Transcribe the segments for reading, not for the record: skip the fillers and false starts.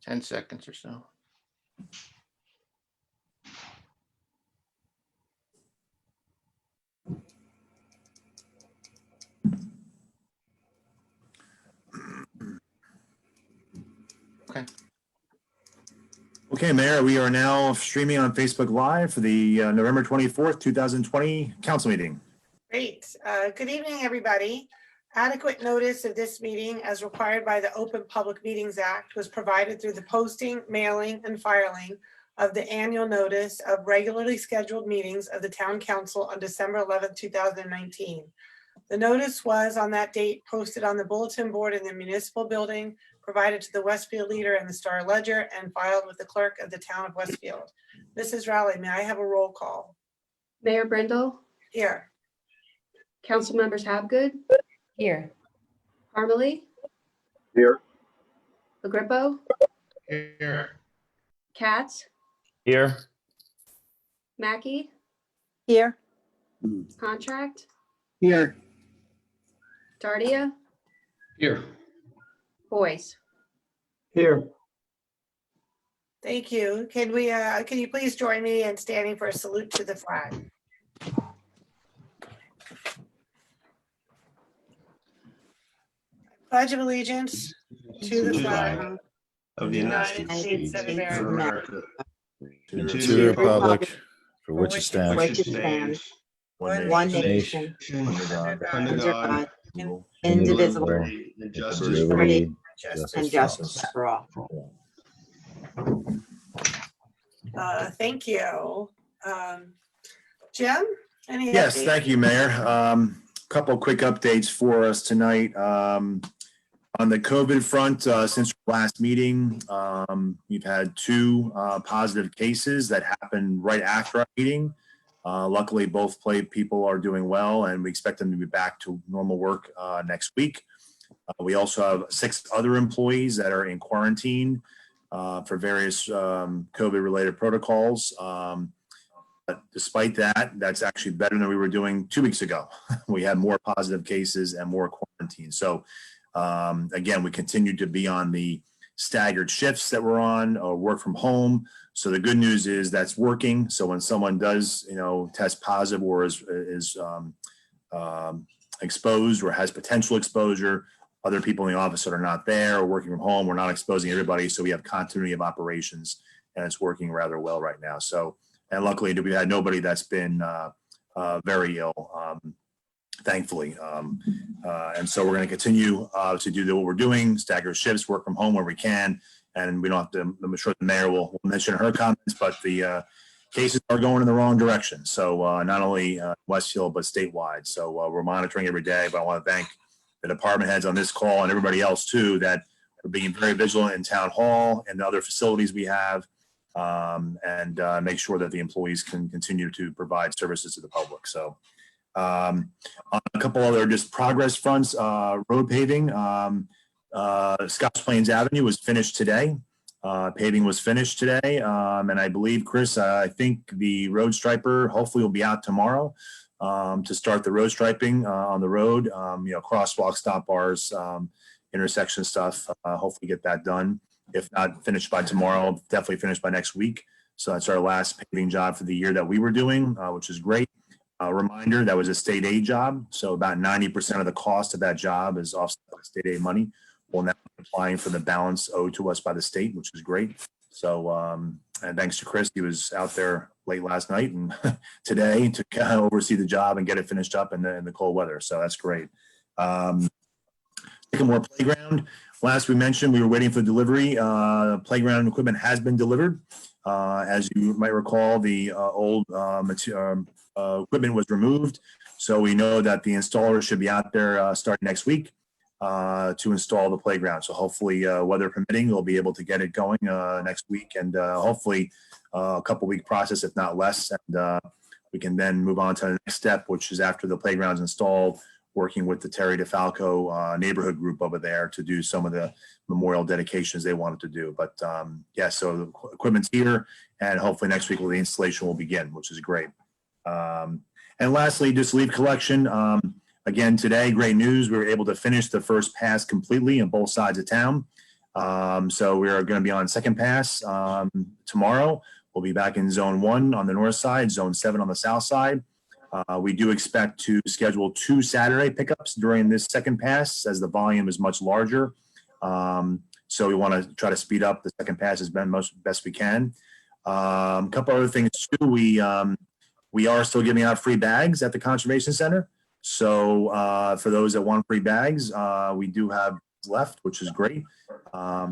10 seconds or so. Okay. Okay, Mayor, we are now streaming on Facebook Live for the November 24th, 2020 council meeting. Great. Good evening, everybody. Adequate notice of this meeting as required by the Open Public Meetings Act was provided through the posting, mailing, and filing of the annual notice of regularly scheduled meetings of the Town Council on December 11th, 2019. The notice was on that date posted on the bulletin board in the municipal building, provided to the Westfield Leader and the Star Ledger, and filed with the clerk of the town of Westfield. Mrs. Rowley, may I have a roll call? Mayor Brindle, Here. Council Members Habgood, Here. Parmalee, Here. Agrippo, Here. Katz, Here. Mackey, Here. Contract, Here. Dardia, Here. Boyce. Here. Thank you. Can you please join me in standing for a salute to the flag? Pledge of allegiance to the flag Of the United States of America, To To the republic for which it stands, which it stands, one one nation, nation, under God, indivisible, with justice liberty, justice. and justice for all. Thank you. Jim, any Yes, updates? thank you, Mayor. Couple quick updates for us tonight. On the COVID front, since our last meeting, we've had 2 positive cases that happened right after our meeting. Luckily, both people are doing well, and we expect them to be back to normal work next week. We also have 6 other employees that are in quarantine for various COVID-related protocols. But despite that, that's actually better than we were doing 2 weeks ago. We had more positive cases and more quarantine. So again, we continue to be on the staggered shifts that we're on, or work from home. So the good news is that's working. So when someone does, test positive or is exposed or has potential exposure, other people in the office that are not there or working from home, we're not exposing everybody. So we have continuity of operations, and it's working rather well right now. So, and luckily we had nobody that's been very ill, thankfully. And so we're going to continue to do what we're doing, stagger shifts, work from home where we can. And we don't have to, I'm sure the mayor will mention her comments, but the cases are going in the wrong direction. So not only Westfield, but statewide. So we're monitoring every day, but I want to thank the department heads on this call and everybody else too, that are being very vigilant in town hall and the other facilities we have, and make sure that the employees can continue to provide services to the public. So on a couple other just progress fronts, road paving, Scotch Plains Avenue was finished today. Paving was finished today. And I believe, Chris, I think the road striper hopefully will be out tomorrow to start the road striping on the road, crosswalk, stop bars, intersection stuff, hopefully get that done. If not finished by tomorrow, definitely finished by next week. So that's our last paving job for the year that we were doing, which is great. Reminder, that was a state aid job. So about 90% of the cost of that job is offset by state aid money. We'll now be applying for the balance owed to us by the state, which is great. So, and thanks to Chris, he was out there late last night and today to kind of oversee the job and get it finished up in the cold weather. So that's great. Sycamore Playground. Last we mentioned, we were waiting for delivery. Playground equipment has been delivered. As you might recall, the old equipment was removed. So we know that the installer should be out there starting next week to install the playground. So hopefully, weather permitting, we'll be able to get it going next week, and hopefully a couple-week process, if not less. And we can then move on to the next step, which is after the playground's installed, working with the Terry DeFalco neighborhood group over there to do some of the memorial dedications they wanted to do. But yeah, so the equipment's here, and hopefully next week the installation will begin, which is great. And lastly, just leaf collection. Again, today, great news. We were able to finish the first pass completely on both sides of town. So we are going to be on second pass tomorrow. We'll be back in zone 1 on the north side, zone 7 on the south side. We do expect to schedule 2 Saturday pickups during this second pass as the volume is much larger. So we want to try to speed up the second pass as best we can. A couple other things too. We are still giving out free bags at the Conservation Center. So for those that want free bags, we do have left, which is great.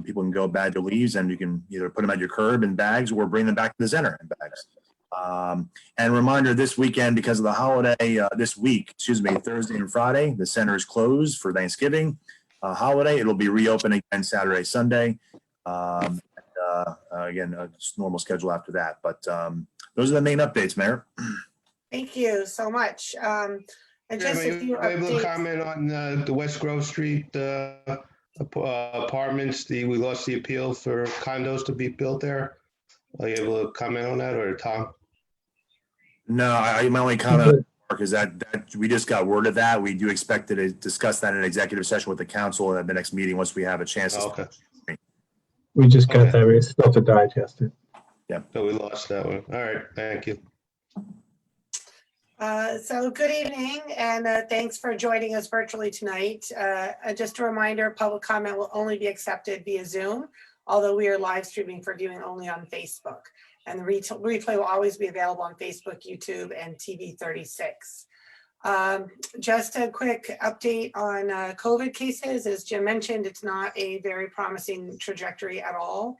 People can go bag their leaves and you can either put them at your curb in bags or bring them back to the center in bags. And reminder, this weekend, because of the holiday, Thursday and Friday, the center is closed for Thanksgiving holiday. It'll be reopened again Saturday, Sunday. Again, a normal schedule after that. But those are the main updates, Mayor. Thank you so much. And just a few able to updates. comment on the West Grove Street apartments? We lost the appeal for condos to be built there. Are you able to comment on that, or Tom? No, my only comment, Mark, is that we just got word of that. We do expect to discuss that in an executive session with the council at the next meeting once we have a chance. Okay. We just got Okay. that. We still to digest it. So we lost that one. All right, thank you. So good evening, and thanks for joining us virtually tonight. Just a reminder, public comment will only be accepted via Zoom, although we are live streaming for viewing only on Facebook. And the replay will always be available on Facebook, YouTube, and TV 36. Just a quick update on COVID cases. As Jim mentioned, it's not a very promising trajectory at all.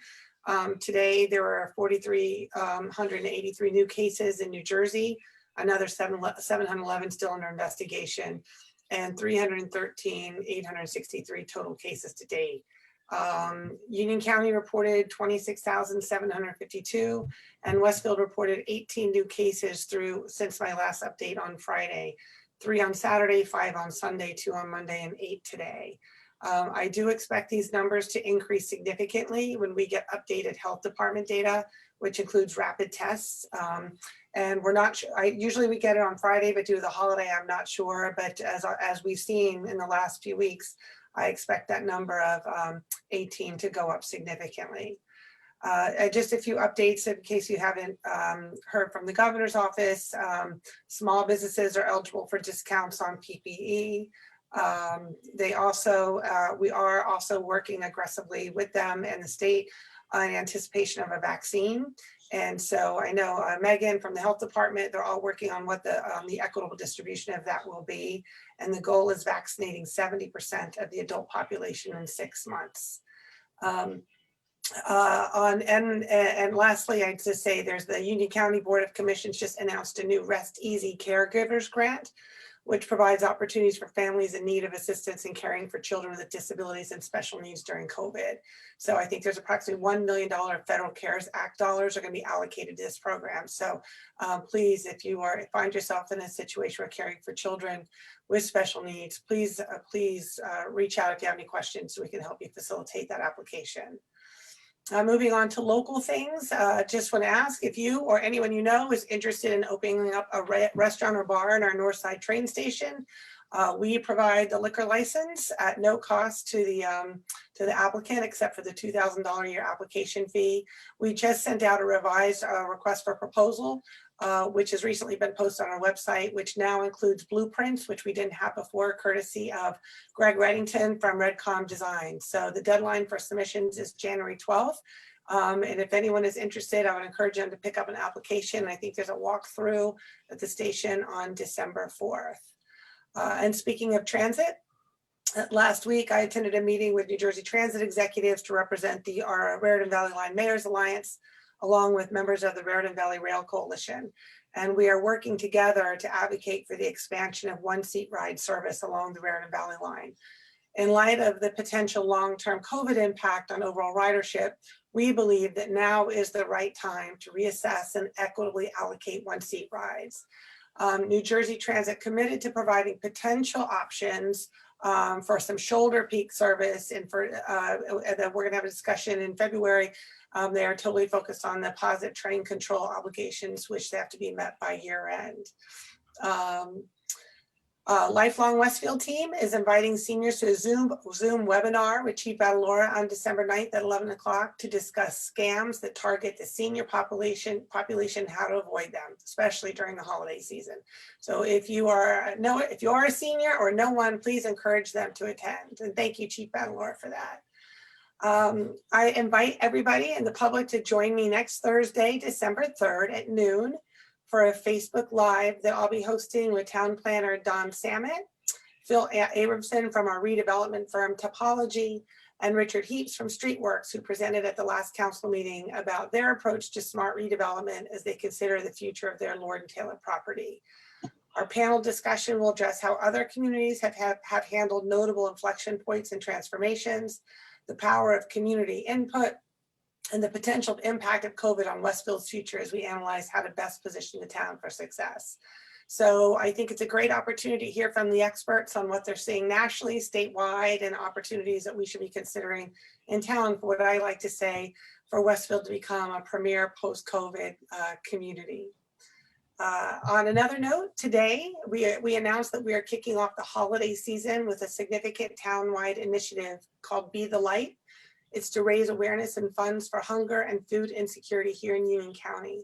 Today, there were 4,383 new cases in New Jersey, another 711 still under investigation, and 313,863 total cases to date. Union County reported 26,752, and Westfield reported 18 new cases since my last update on Friday. 3 on Saturday, 5 on Sunday, 2 on Monday, and 8 today. I do expect these numbers to increase significantly when we get updated health department data, which includes rapid tests. And we're not sure, usually we get it on Friday, but due to the holiday, I'm not sure. But as we've seen in the last few weeks, I expect that number of 18 to go up significantly. Just a few updates in case you haven't heard from the governor's office. Small businesses are eligible for discounts on PPE. We are also working aggressively with them and the state in anticipation of a vaccine. And so I know Megan from the health department, they're all working on what the equitable distribution of that will be. And the goal is vaccinating 70% of the adult population in 6 months. And lastly, I'd just say there's the Union County Board of Commissions just announced a new Rest Easy Caregivers Grant, which provides opportunities for families in need of assistance in caring for children with disabilities and special needs during COVID. So I think there's approximately $1 million Federal CARES Act dollars are going to be allocated to this program. So please, if you find yourself in a situation where caring for children with special needs, please reach out if you have any questions so we can help you facilitate that application. Moving on to local things, just want to ask if you or anyone you know is interested in opening up a restaurant or bar in our Northside train station. We provide the liquor license at no cost to the applicant except for the $2,000 a year application fee. We just sent out a revised request for proposal, which has recently been posted on our website, which now includes blueprints, which we didn't have before, courtesy of Greg Reddington from Redcom Design. So the deadline for submissions is January 12th. And if anyone is interested, I would encourage them to pick up an application. I think there's a walkthrough at the station on December 4th. And speaking of transit, last week I attended a meeting with New Jersey Transit executives to represent our Raritan Valley Line Mayor's Alliance, along with members of the Raritan Valley Rail Coalition. And we are working together to advocate for the expansion of one-seat ride service along the Raritan Valley Line. In light of the potential long-term COVID impact on overall ridership, we believe that now is the right time to reassess and equitably allocate one-seat rides. New Jersey Transit committed to providing potential options for some shoulder peak service, and we're going to have a discussion in February. They are totally focused on the positive train control obligations, which they have to be met by year end. Lifelong Westfield team is inviting seniors to a Zoom webinar with Chief Badalora on December 9th at 11 o'clock to discuss scams that target the senior population, how to avoid them, especially during the holiday season. So if you are a senior or know one, please encourage them to attend. And thank you, Chief Badalora, for that. I invite everybody and the public to join me next Thursday, December 3rd at noon for a Facebook Live that I'll be hosting with Town Planner Don Samet, Phil Abramson from our redevelopment firm Topology, and Richard Heaps from Streetworks, who presented at the last council meeting about their approach to smart redevelopment as they consider the future of their Lord and Taylor property. Our panel discussion will address how other communities have handled notable inflection points and transformations, the power of community input, and the potential impact of COVID on Westfield's future as we analyze how to best position the town for success. So I think it's a great opportunity to hear from the experts on what they're seeing nationally, statewide, and opportunities that we should be considering in town for what I like to say for Westfield to become a premier post-COVID community. On another note, today we announced that we are kicking off the holiday season with a significant town-wide initiative called Be the Light. It's to raise awareness and funds for hunger and food insecurity here in Union County.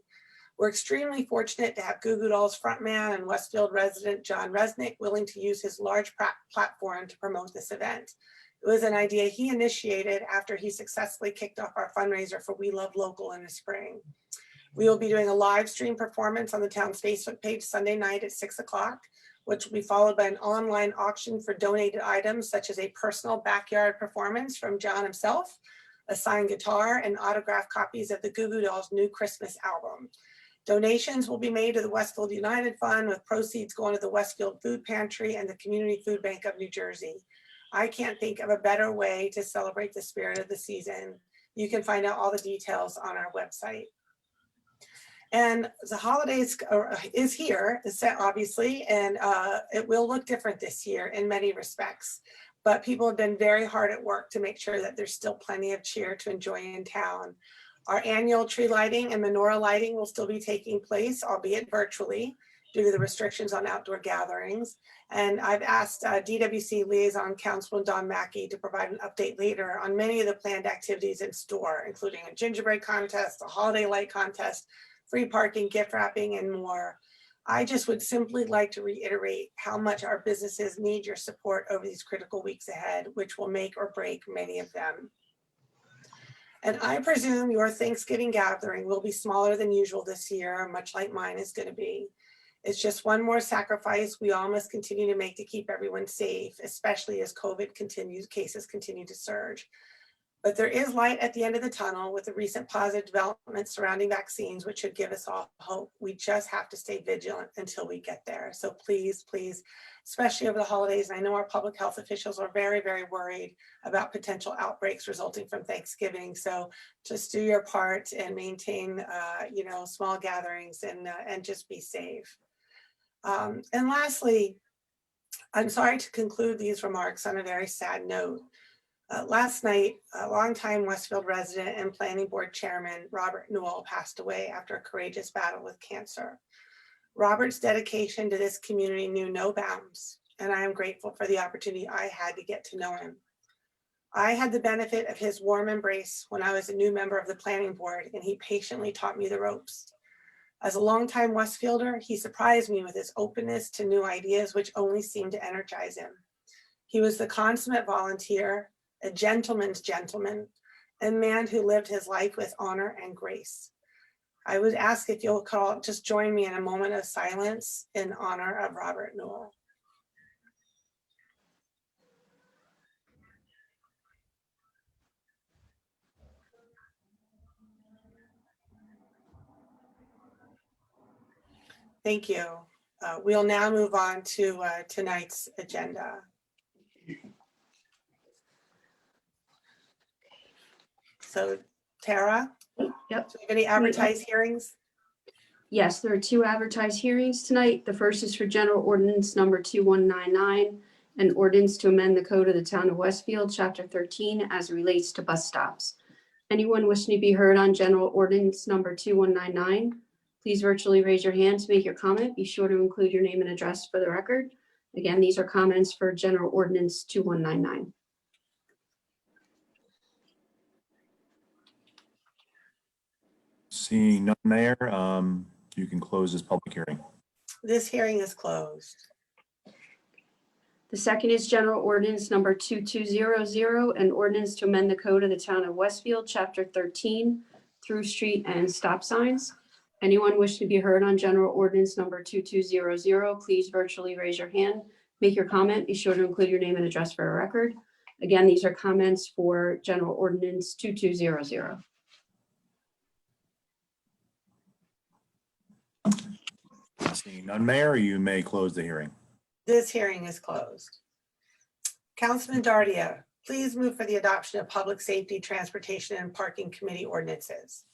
We're extremely fortunate to have Goo Goo Dolls frontman and Westfield resident John Resnick willing to use his large platform to promote this event. It was an idea he initiated after he successfully kicked off our fundraiser for We Love Local in the spring. We will be doing a live stream performance on the town's Facebook page Sunday night at 6 o'clock, which will be followed by an online auction for donated items such as a personal backyard performance from John himself, a signed guitar, and autographed copies of the Goo Goo Dolls' new Christmas album. Donations will be made to the Westfield United Fund, with proceeds going to the Westfield Food Pantry and the Community Food Bank of New Jersey. I can't think of a better way to celebrate the spirit of the season. You can find out all the details on our website. And the holidays is here, obviously, and it will look different this year in many respects. But people have been very hard at work to make sure that there's still plenty of cheer to enjoy in town. Our annual tree lighting and menorah lighting will still be taking place, albeit virtually, due to the restrictions on outdoor gatherings. And I've asked DWC Liaison Councilman Don Mackey to provide an update later on many of the planned activities in store, including a gingerbread contest, a holiday light contest, free parking, gift wrapping, and more. I just would simply like to reiterate how much our businesses need your support over these critical weeks ahead, which will make or break many of them. And I presume your Thanksgiving gathering will be smaller than usual this year, much like mine is going to be. It's just one more sacrifice we all must continue to make to keep everyone safe, especially as COVID cases continue to surge. But there is light at the end of the tunnel with the recent positive developments surrounding vaccines, which should give us all hope. We just have to stay vigilant until we get there. So please, please, especially over the holidays, and I know our public health officials are very, very worried about potential outbreaks resulting from Thanksgiving. So just do your part and maintain, small gatherings and just be safe. And lastly, I'm sorry to conclude these remarks on a very sad note. Last night, a longtime Westfield resident and planning board chairman, Robert Newell, passed away after a courageous battle with cancer. Robert's dedication to this community knew no bounds, and I am grateful for the opportunity I had to get to know him. I had the benefit of his warm embrace when I was a new member of the planning board, and he patiently taught me the ropes. As a longtime Westfielder, he surprised me with his openness to new ideas, which only seemed to energize him. He was the consummate volunteer, a gentleman's gentleman, a man who lived his life with honor and grace. I would ask if you'll just join me in a moment of silence in honor of Robert Newell. Thank you. We'll now move on to tonight's agenda. So Tara, Yep. do you have any advertised hearings? Yes, there are 2 advertised hearings tonight. The first is for General Ordinance number 2199, an ordinance to amend the code of the town of Westfield, Chapter 13, as it relates to bus stops. Anyone wishing to be heard on General Ordinance number 2199, please virtually raise your hand to make your comment. Be sure to include your name and address for the record. Again, these are comments for General Ordinance 2199. Seeing none, Mayor, you can close this public hearing. This hearing is closed. The second is General Ordinance number 2200, an ordinance to amend the code of the town of Westfield, Chapter 13, through street and stop signs. Anyone wish to be heard on General Ordinance number 2200, please virtually raise your hand. Make your comment. Be sure to include your name and address for a record. Again, these are comments for General Ordinance 2200. Seeing none, Mayor, you may close the hearing. This hearing is closed. Councilman Dardia, please move for the adoption of Public Safety, Transportation, and Parking Committee ordinances.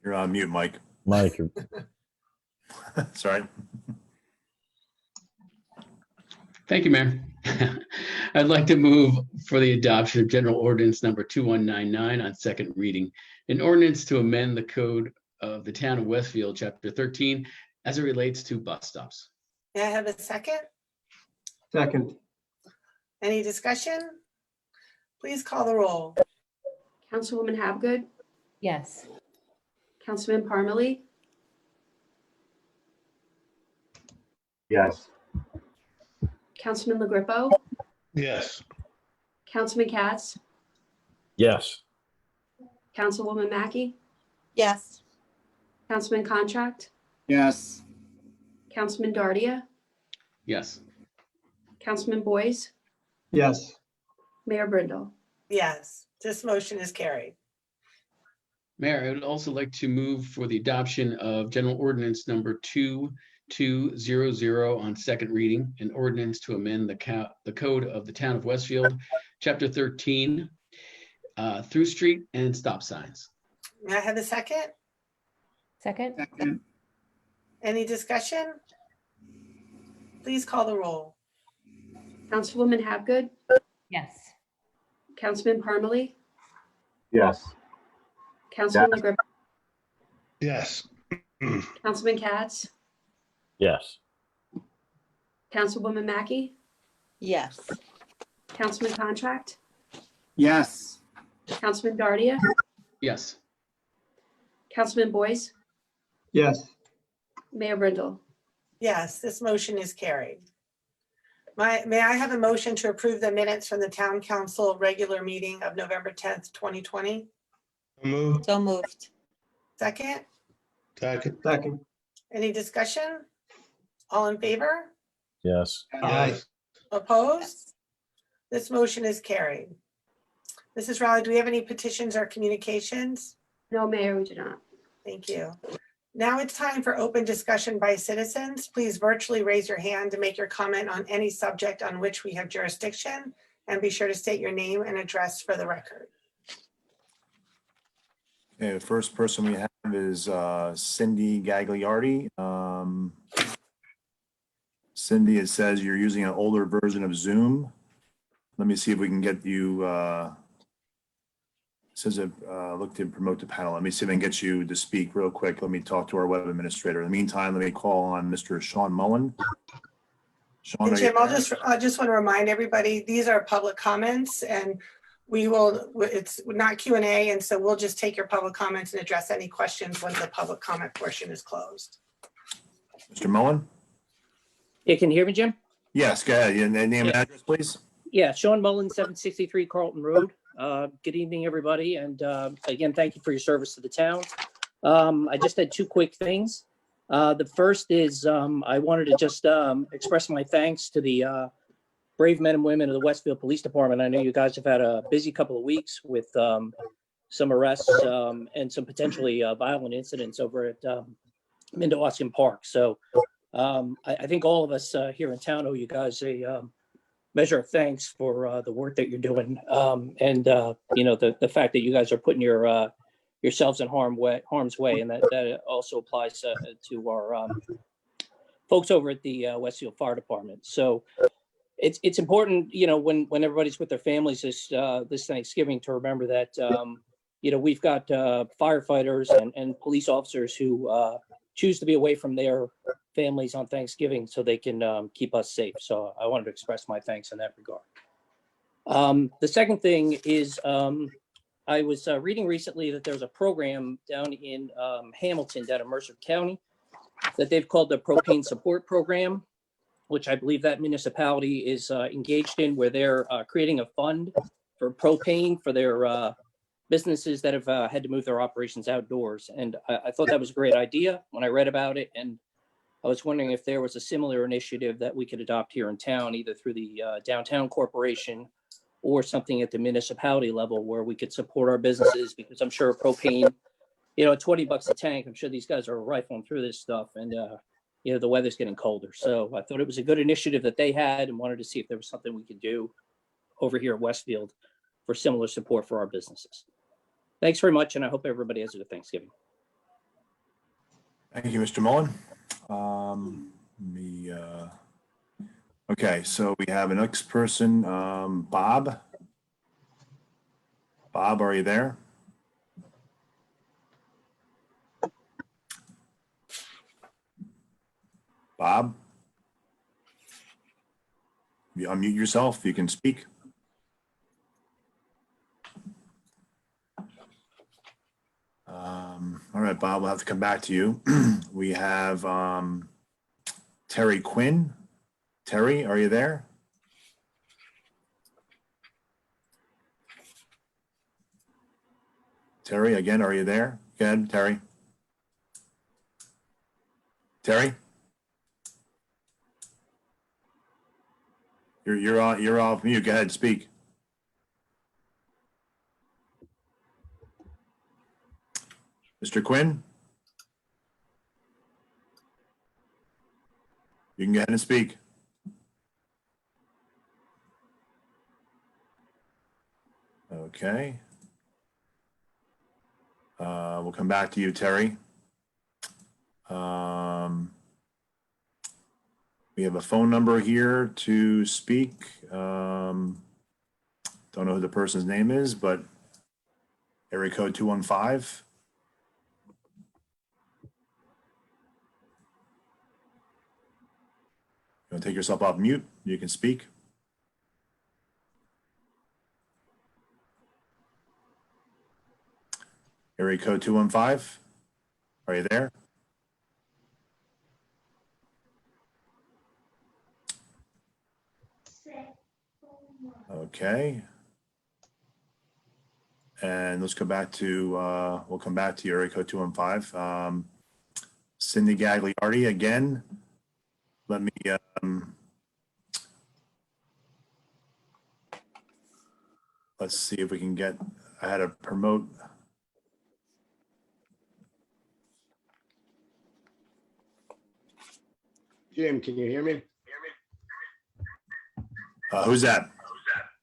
You're on mute, Mike. Mike, Sorry. Thank you, Mayor. I'd like to move for the adoption of General Ordinance number 2199 on second reading. An ordinance to amend the code of the town of Westfield, Chapter 13, as it relates to bus stops. May I have a second? Second, Any discussion? Please call the roll. Councilwoman Habgood, yes. Councilman Parmalee, yes. Councilman LaGrepo, Yes. Councilman Katz, Yes. Councilwoman Mackey, Yes. Councilman Contract, Yes. Councilman Dardia, Yes. Councilman Boyce, Yes. Mayor Brindle. Yes, this motion is carried. Mayor, I would also like to move for the adoption of General Ordinance number 2200 on second reading, an ordinance to amend the code of the town of Westfield, Chapter 13, through street and stop signs. May I have a second? Second? Any discussion? Please call the roll. Councilwoman Habgood, Yes. Councilman Parmalee, Yes. Councilman LaGrepo, Yes. Councilman Katz, Yes. Councilwoman Mackey, Yes. Councilman Contract, Yes. Councilman Dardia, Yes. Councilman Boyce, Yes. Mayor Brindle. Yes, this motion is carried. May I have a motion to approve the minutes from the Town Council regular meeting of November 10th, 2020? Move. So moved. Second, Second. Second, any discussion? All in favor? Yes. Yes. Opposed? This motion is carried. Mrs. Rowley, do we have any petitions or communications? No, Mayor, we do not. Thank you. Now it's time for open discussion by citizens. Please virtually raise your hand to make your comment on any subject on which we have jurisdiction, and be sure to state your name and address for the record. Okay, the first person we have is Cindy Gagliardi. Cindy, it says you're using an older version of Zoom. Let me see if we can get you, it says look to promote the panel. Let me see if I can get you to speak real quick. Let me talk to our web administrator. In the meantime, let me call on Mr. Sean Mullen. Sean, And are you Jim, I there? just want to remind everybody, these are public comments, and we will, it's not Q&A, and so we'll just take your public comments and address any questions when the public comment portion is closed. Mr. Mullen? Yeah, can you hear me, Jim? Yes, go ahead. Your name and Yeah. address, please. Yeah, Sean Mullen, 763 Carlton Road. Good evening, everybody. And again, thank you for your service to the town. I just had two quick things. The first is I wanted to just express my thanks to the brave men and women of the Westfield Police Department. I know you guys have had a busy couple of weeks with some arrests and some potentially violent incidents over at Mindawascan Park. So I think all of us here in town owe you guys a measure of thanks for the work that you're doing, and you know, the fact that you guys are putting yourselves in harm's way, and that also applies to our folks over at the Westfield Fire Department. So it's important, you know, when everybody's with their families this Thanksgiving, to remember that we've got firefighters and police officers who choose to be away from their families on Thanksgiving so they can keep us safe. So I wanted to express my thanks in that regard. The second thing is I was reading recently that there's a program down in Hamilton, down in Mercer County, that they've called the Propane Support Program, which I believe that municipality is engaged in, where they're creating a fund for propane for their businesses that have had to move their operations outdoors. And I thought that was a great idea when I read about it. And I was wondering if there was a similar initiative that we could adopt here in town, either through the downtown corporation or something at the municipality level where we could support our businesses, because I'm sure propane, $20 a tank, I'm sure these guys are rifling through this stuff, and the weather's getting colder. So I thought it was a good initiative that they had and wanted to see if there was something we could do over here at Westfield for similar support for our businesses. Thanks very much, and I hope everybody has a good Thanksgiving. Thank you, Mr. Mullen. Okay, so we have a next person, Bob. Bob, are you there? Bob? You unmute yourself, you can speak. All right, Bob, we'll have to come back to you. We have Terry Quinn. Terry, are you there? Terry, again, are you there? Go ahead, Terry. Terry? You're off mute. Go ahead, speak. Mr. Quinn? You can go ahead and speak. Okay. We'll come back to you, Terry. We have a phone number here to speak. Don't know who the person's name is, but area code 215. You want to take yourself off mute? You can speak. Area code 215. Are you there? Okay. And let's go back to, we'll come back to area code 215. Cindy Gagliardi again. Let me, let's see if we can get, I had to promote. Jim, can you hear me? Who's that?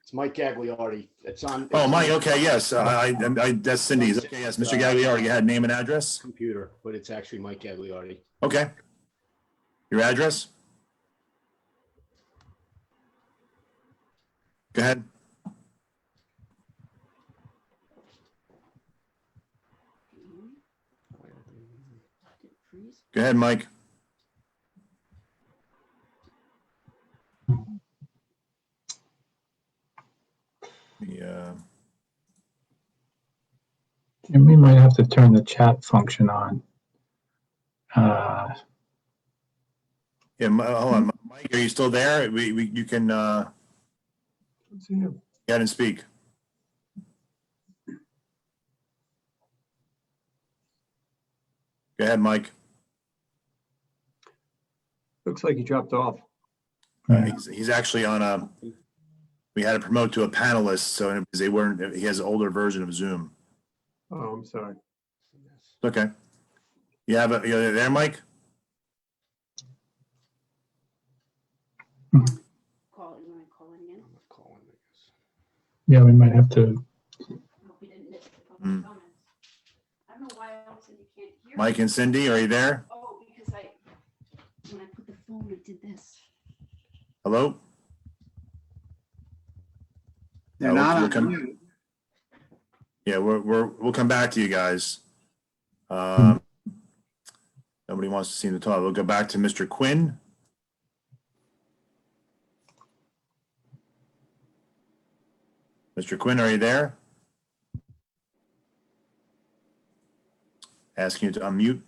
It's Mike Gagliardi. It's on. Oh, Mike. Okay. Yes. That's Cindy's. Okay. Yes. Mr. Gagliardi, you had name and address? Computer, but it's actually Mike Gagliardi. Okay. Your address? Go ahead. Go ahead, Mike. We might have to turn the chat function on. Yeah, hold on, Mike. Are you still there? You can go ahead and speak. Go ahead, Mike. Looks like he dropped off. He's actually on a. We had to promote to a panelist, so they weren't. He has an older version of Zoom. Oh, I'm sorry. Okay. You're there, Mike? Call, you want to call it again? Yeah, we might have to. Hope you didn't miss the public comments. I don't know why else you can't hear. Mike and Cindy, are you there? Oh, because when I put the phone, I did this. Hello? They're not on mute. Yeah, we'll come back to you guys. Nobody wants to seem to talk. We'll go back to Mr. Quinn. Mr. Quinn, are you there? Asking you to unmute.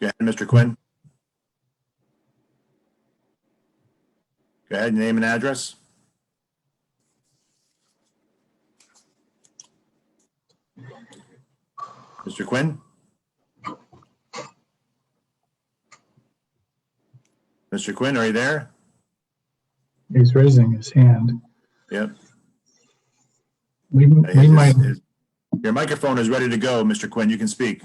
Go ahead, Mr. Quinn. Go ahead, name and address. Mr. Quinn? Mr. Quinn, are you there? He's raising his hand. Yep. We might, Your microphone is ready to go, Mr. Quinn. You can speak.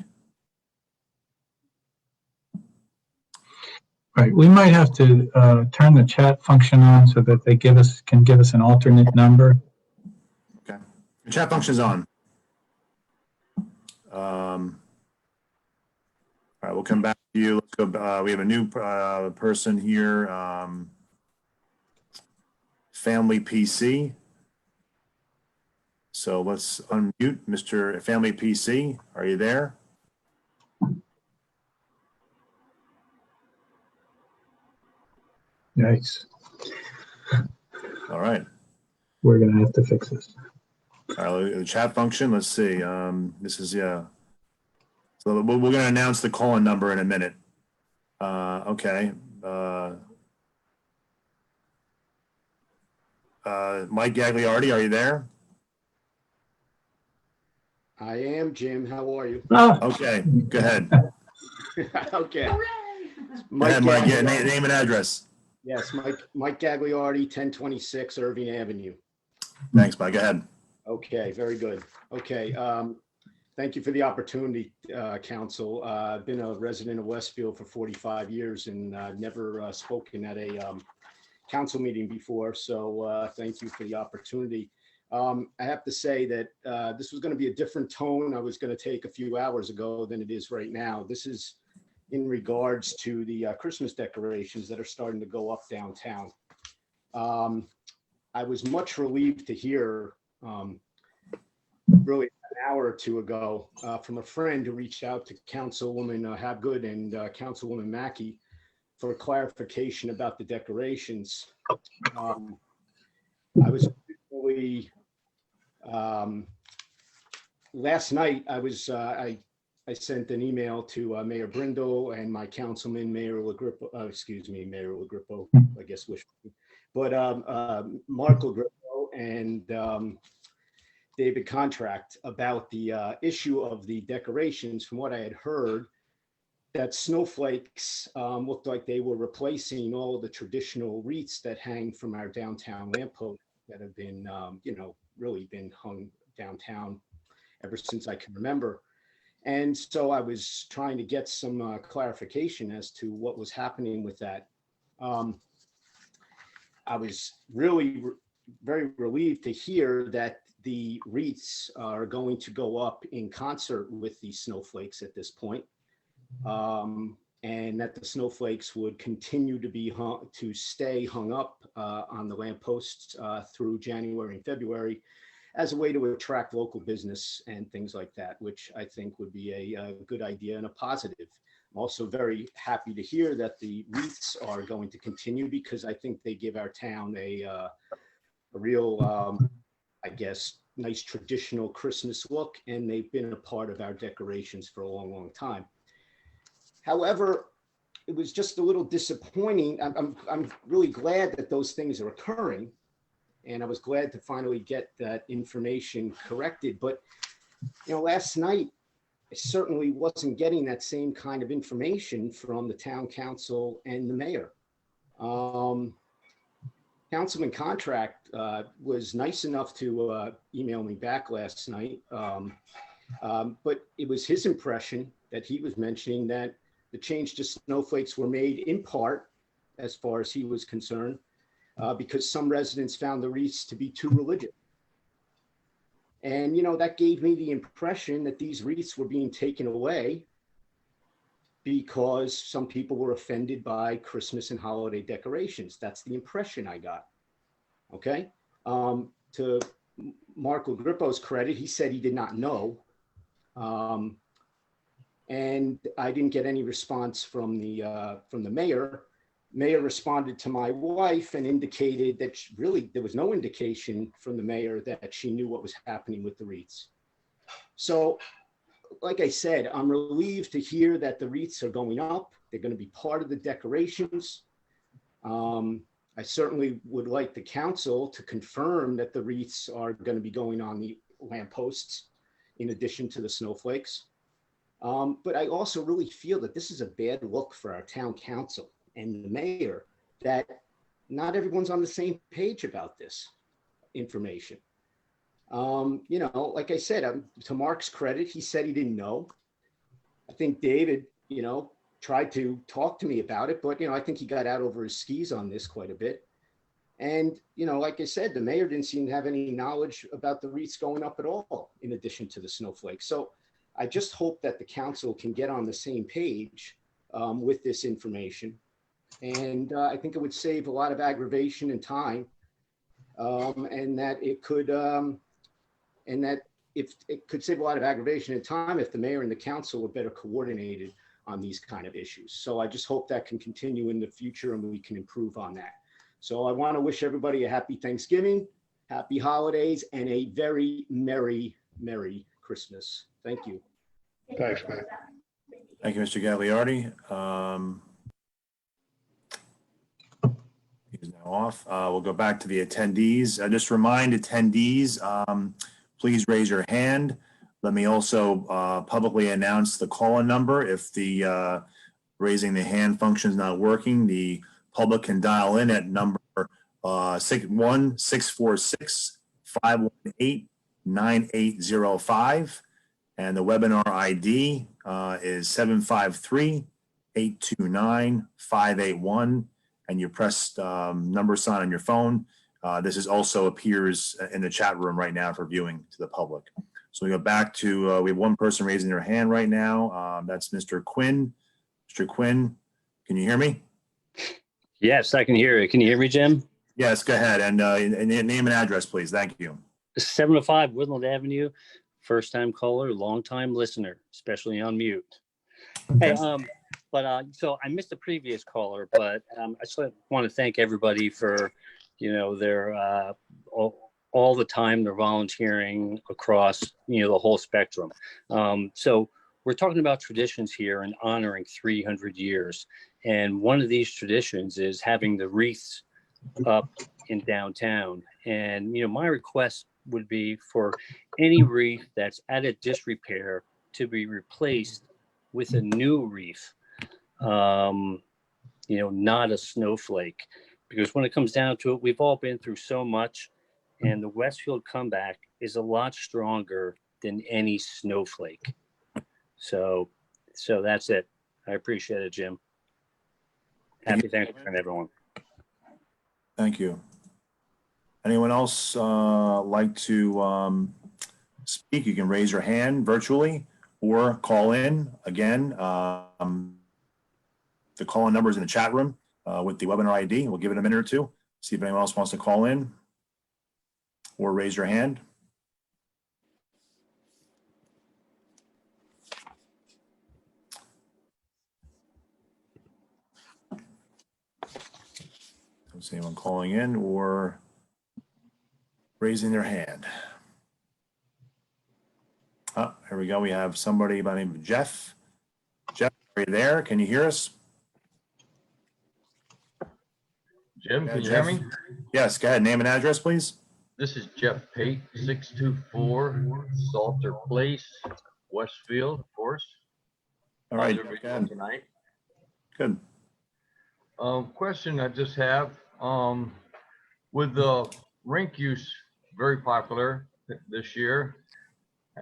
right, we might have to turn the chat function on so that they can give us an alternate number. Okay. The chat function's on. All right, we'll come back to you. Let's go. We have a new person here. Family PC. So let's unmute Mr. Family PC. Are you there? Yikes. All right. We're going to have to fix this. All right, the chat function. Let's see. This is, yeah. So we're going to announce the call-in number in a minute. Okay. Mike Gagliardi, are you there? I am, Jim. How are you? Oh. Okay, go ahead. Okay. Go ahead, Mike. Yeah, Gagliardi. name and address. Yes, Mike Gagliardi, 1026 Irving Avenue. Thanks, Mike. Go ahead. Okay, very good. Okay, thank you for the opportunity, Council. I've been a resident of Westfield for 45 years and never spoken at a council meeting before, so thank you for the opportunity. I have to say that this was going to be a different tone I was going to take a few hours ago than it is right now. This is in regards to the Christmas decorations that are starting to go up downtown. I was much relieved to hear really an hour or two ago from a friend who reached out to Councilwoman Habgood and Councilwoman Mackey for clarification about the decorations. I was really, last night I sent an email to Mayor Brindle and my councilman, Mayor Lagrippo, Mayor Lagrippo, I guess, but Mark Lagrippo and David Contract about the issue of the decorations. From what I had heard, that snowflakes looked like they were replacing all of the traditional wreaths that hang from our downtown lampposts that have been, really been hung downtown ever since I can remember. And so I was trying to get some clarification as to what was happening with that. I was really very relieved to hear that the wreaths are going to go up in concert with the snowflakes at this point. And that the snowflakes would continue to stay hung up on the lampposts through January and February as a way to attract local business and things like that, which I think would be a good idea and a positive. I'm also very happy to hear that the wreaths are going to continue because I think they give our town a real, I guess, nice traditional Christmas look, and they've been a part of our decorations for a long, long time. However, it was just a little disappointing. I'm really glad that those things are occurring, and I was glad to finally get that information corrected. But last night I certainly wasn't getting that same kind of information from the town council and the mayor. Councilman Contract was nice enough to email me back last night, but it was his impression that he was mentioning that the change to snowflakes were made in part, as far as he was concerned, because some residents found the wreaths to be too religious. And, that gave me the impression that these wreaths were being taken away because some people were offended by Christmas and holiday decorations. That's the impression I got. Okay. To Marco Grippo's credit, he said he did not know. And I didn't get any response from the mayor. Mayor responded to my wife and indicated that really there was no indication from the mayor that she knew what was happening with the wreaths. So, like I said, I'm relieved to hear that the wreaths are going up. They're going to be part of the decorations. I certainly would like the council to confirm that the wreaths are going to be going on the lampposts in addition to the snowflakes. But I also really feel that this is a bad look for our town council and the mayor, that not everyone's on the same page about this information. You know, like I said, to Mark's credit, he said he didn't know. I think David, you know, tried to talk to me about it, but, you know, I think he got out over his skis on this quite a bit. And, you know, like I said, the mayor didn't seem to have any knowledge about the wreaths going up at all, in addition to the snowflakes. So I just hope that the council can get on the same page with this information. And I think it would save a lot of aggravation and time, and that it could, if it could save a lot of aggravation and time if the mayor and the council were better coordinated on these kind of issues. So I just hope that can continue in the future and we can improve on that. So I want to wish everybody a happy Thanksgiving, happy holidays, and a very Merry Christmas. Thank you. Thanks, man. Thank you, Mr. Gagliardi. He's now off. We'll go back to the attendees. Just remind attendees, please raise your hand. Let me also publicly announce the call-in number. If the raising the hand function is not working, the public can dial in at number 1-646-518-9805. And the webinar ID is 753-829-581. And you press number sign on your phone. This is also appears in the chat room right now for viewing to the public. So we go back to, we have one person raising their hand right now. That's Mr. Quinn. Mr. Quinn, can you hear me? Yes, I can hear you. Can you hear me, Jim? Yes, go ahead. And name and address, please. Thank you. 705 Woodland Avenue. First time caller, long time listener, especially on mute. Hey, so I missed the previous caller, but I just want to thank everybody for, you know, their all the time they're volunteering across, you know, the whole spectrum. So we're talking about traditions here and honoring 300 years. And one of these traditions is having the wreaths up in downtown. And, you know, my request would be for any wreath that's out of disrepair to be replaced with a new wreath, you know, not a snowflake. Because when it comes down to it, we've all been through so much, and the Westfield comeback is a lot stronger than any snowflake. So that's it. I appreciate it, Jim. Happy Thanksgiving, everyone. Thank you. Anyone else like to speak? You can raise your hand virtually or call in. Again, the call-in number is in the chat room with the webinar ID. We'll give it a minute or two, see if anyone else wants to call in or raise your hand. Don't see anyone calling in or raising their hand. Oh, here we go. We have somebody by the name of Jeff. Jeff, are you there? Can you hear us? Jim, can you hear me? Yes, go ahead. Name and address, please. This is Jeff Pate, 624 Salter Place, Westfield, of course. All right. How's everybody tonight? Good. Question I just have, with the rink use very popular this year,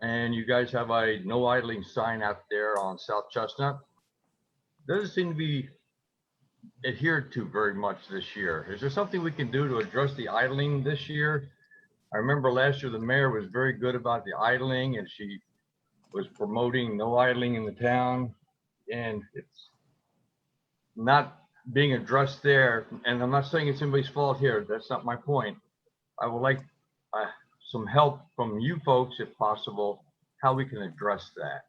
and you guys have a no idling sign out there on South Chestnut, doesn't seem to be adhered to very much this year. Is there something we can do to address the idling this year? I remember last year the mayor was very good about the idling, and she was promoting no idling in the town, and it's not being addressed there. And I'm not saying it's anybody's fault here. That's not my point. I would like some help from you folks, if possible, how we can address that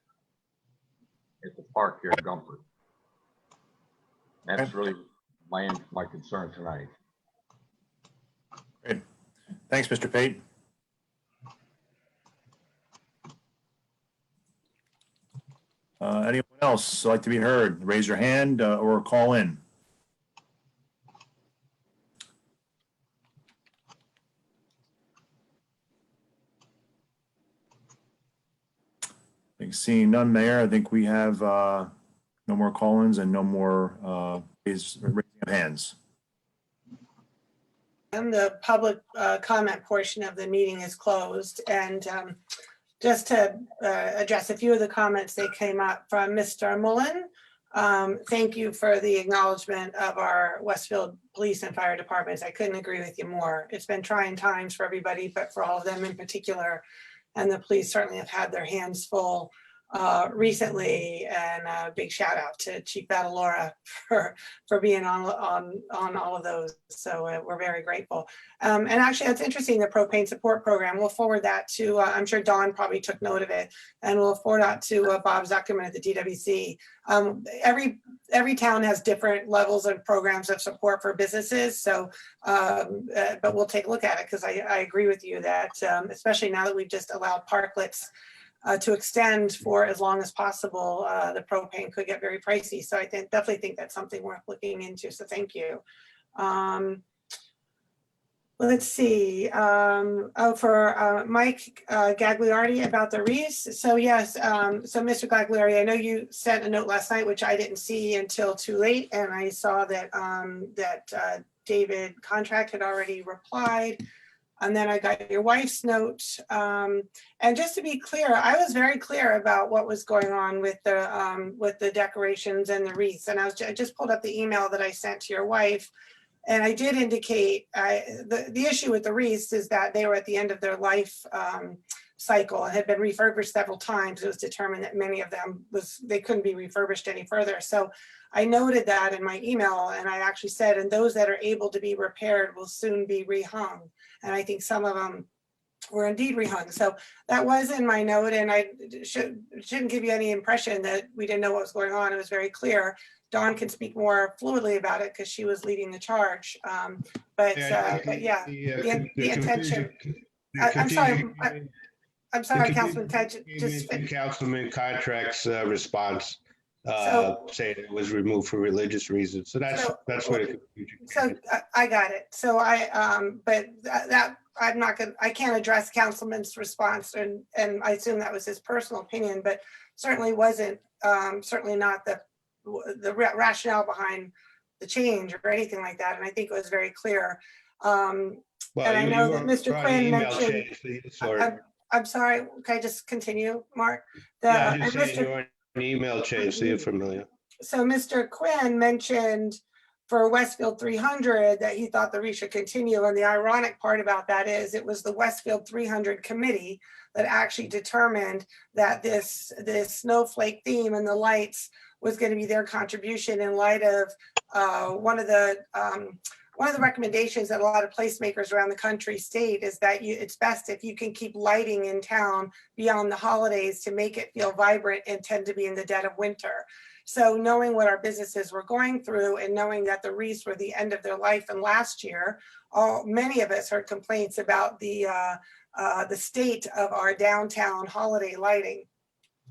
at the park here in Gumpert. That's really my concern tonight. Great. Thanks, Mr. Pate. Anyone else like to be heard? Raise your hand or call in. I think seeing none, Mayor, I think we have no more call-ins and no more raising of hands. And the public comment portion of the meeting is closed. And just to address a few of the comments that came up from Mr. Mullen. Thank you for the acknowledgement of our Westfield Police and Fire Departments. I couldn't agree with you more. It's been trying times for everybody, but for all of them in particular. And the police certainly have had their hands full recently. And a big shout out to Chief Batalora for being on all of those. So we're very grateful. And actually, that's interesting, the propane support program. We'll forward that to, I'm sure Dawn probably took note of it, and we'll forward that to Bob Zuckerman at the DWC. Every town has different levels of programs of support for businesses. So, but we'll take a look at it, because I agree with you that, especially now that we've just allowed parklets to extend for as long as possible, the propane could get very pricey. So I definitely think that's something worth looking into. So thank you. Let's see. For Mike Gagliardi about the wreaths. So yes, so Mr. Gagliardi, I know you sent a note last night, which I didn't see until too late, and I saw that David Contract had already replied. And then I got your wife's note. And just to be clear, I was very clear about what was going on with the decorations and the wreaths. And I just pulled up the email that I sent to your wife. And I did indicate the issue with the wreaths is that they were at the end of their life cycle and had been refurbished several times. It was determined that many of them they couldn't be refurbished any further. So I noted that in my email, and I actually said, and those that are able to be repaired will soon be rehung. And I think some of them were indeed rehung. So that was in my note, and I shouldn't give you any impression that we didn't know what was going on. It was very clear. Dawn can speak more fluidly about it because she was leading the charge. But yeah, the intention. I'm sorry, Councilman Ted. Councilman Contract's response saying it was removed for religious reasons. So that's what it. So I got it. So but that I'm not gonna. I can't address Councilman's response, and I assume that was his personal opinion, but certainly wasn't. Certainly not the rationale behind the change or anything like that. And I think it was very clear. And I know that Mr. Quinn mentioned. I'm sorry, can I just continue, Mark? Yeah, just saying you're an email change, so you're familiar. So Mr. Quinn mentioned for Westfield 300 that he thought the wreath should continue. And the ironic part about that is it was the Westfield 300 committee that actually determined that this snowflake theme and the lights was going to be their contribution in light of one of the recommendations that a lot of placemakers around the country state is that it's best if you can keep lighting in town beyond the holidays to make it feel vibrant and tend to be in the dead of winter. So knowing what our businesses were going through and knowing that the wreaths were the end of their life, and last year, many of us heard complaints about the state of our downtown holiday lighting.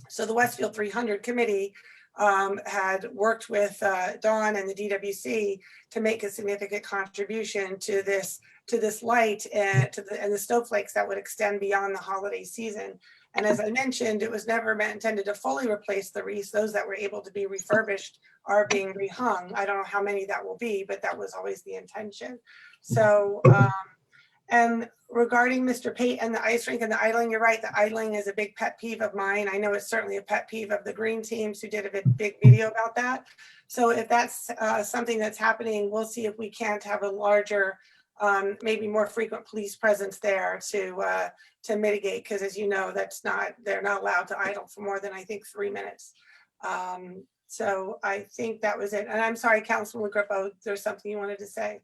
So the Westfield 300 committee had worked with Dawn and the DWC to make a significant contribution to this light and the snowflakes that would extend beyond the holiday season. And as I mentioned, it was never intended to fully replace the wreaths. Those that were able to be refurbished are being rehung. I don't know how many that will be, but that was always the intention. So, and regarding Mr. Pate and the ice rink and the idling, you're right, the idling is a big pet peeve of mine. I know it's certainly a pet peeve of the green teams who did a big video about that. So if that's something that's happening, we'll see if we can't have a larger, maybe more frequent police presence there to mitigate, because as you know, they're not allowed to idle for more than I think 3 minutes. So I think that was it. And I'm sorry, Councilman Grippo, there's something you wanted to say.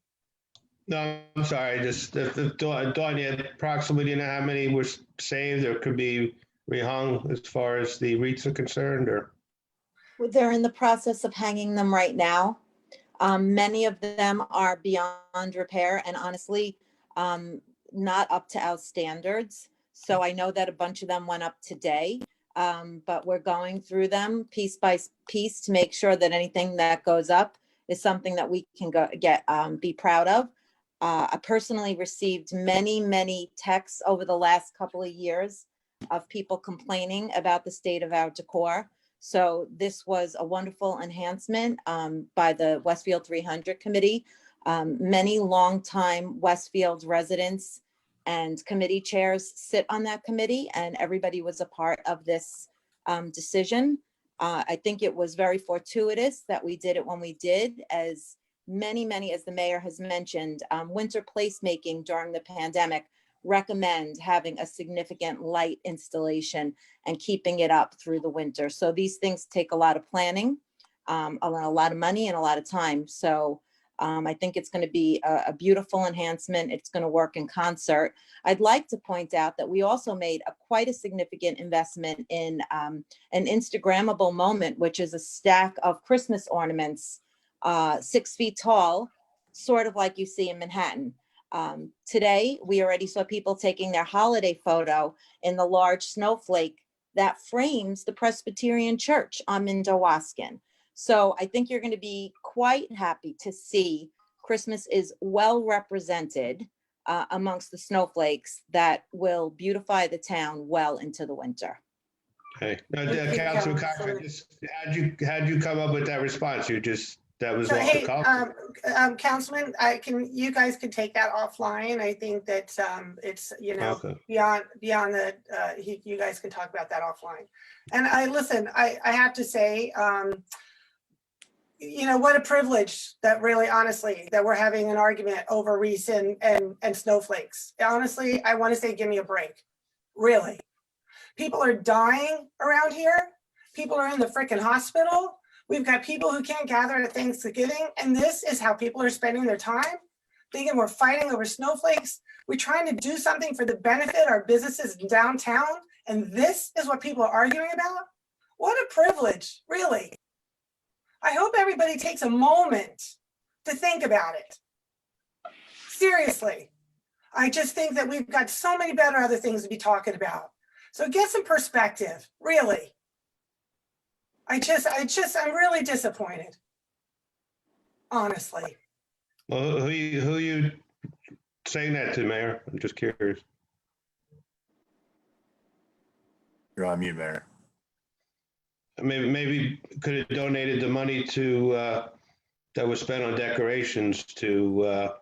No, I'm sorry, just, Dawn, you approximately know how many were saved or could be rehung as far as the REITs are concerned, or? They're in the process of hanging them right now. Many of them are beyond repair and honestly, not up to our standards. So I know that a bunch of them went up today, but we're going through them piece by piece to make sure that anything that goes up is something that we can be proud of. I personally received many, many texts over the last couple of years of people complaining about the state of our decor. So this was a wonderful enhancement by the Westfield 300 committee. Many longtime Westfield residents and committee chairs sit on that committee, and everybody was a part of this decision. I think it was very fortuitous that we did it when we did, as many, as the mayor has mentioned, winter placemaking during the pandemic recommend having a significant light installation and keeping it up through the winter. So these things take a lot of planning, a lot of money and a lot of time. So I think it's going to be a beautiful enhancement. It's going to work in concert. I'd like to point out that we also made quite a significant investment in an Instagrammable moment, which is a stack of Christmas ornaments, 6 feet tall, sort of like you see in Manhattan. Today, we already saw people taking their holiday photo in the large snowflake that frames the Presbyterian Church on Mindowaskin. So I think you're going to be quite happy to see Christmas is well represented amongst the snowflakes that will beautify the town well into the winter. Okay. Councilman Cochran, how'd you come up with that response? That was So, off the hey, cuff? Councilman, you guys can take that offline. I think that it's, Okay. beyond the, you guys can talk about that offline. And I have to say, what a privilege that really, honestly, that we're having an argument over wreaths and snowflakes. Honestly, I want to say, give me a break. Really. People are dying around here. People are in the freaking hospital. We've got people who can't gather at Thanksgiving, and this is how people are spending their time, thinking we're fighting over snowflakes. We're trying to do something for the benefit of our businesses in downtown, and this is what people are arguing about? What a privilege, really. I hope everybody takes a moment to think about it. Seriously. I just think that we've got so many better other things to be talking about. So get some perspective, really. I'm really disappointed. Honestly. Well, who you saying that to, Mayor? I'm just curious. You're on mute, Mayor. Maybe could have donated the money to that was spent on decorations to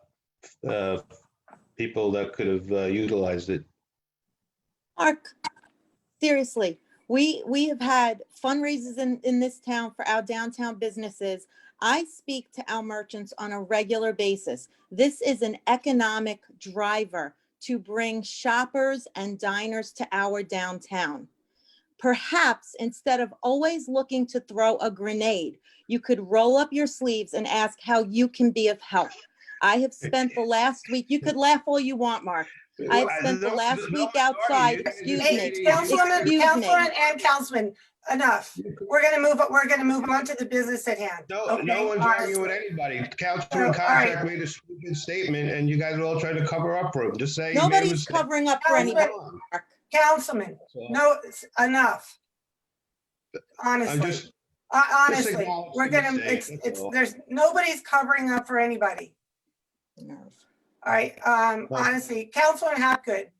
people that could have utilized it. Mark, seriously, we have had fundraisers in this town for our downtown businesses. I speak to our merchants on a regular basis. This is an economic driver to bring shoppers and diners to our downtown. Perhaps instead of always looking to throw a grenade, you could roll up your sleeves and ask how you can be of help. I have spent the last week, you could laugh all you want, Mark. I have spent the last week outside, excuse me, Councilman, enough. We're gonna move on to the business at hand. No one's arguing with anybody. Councilman Contract made a stupid statement and you guys are all trying to cover up for him. Just say. Nobody's covering up for anybody, Mark. Councilman, no, it's enough. Honestly, we're gonna, there's, nobody's covering up for anybody. All right, honestly, Councilman Hapgood,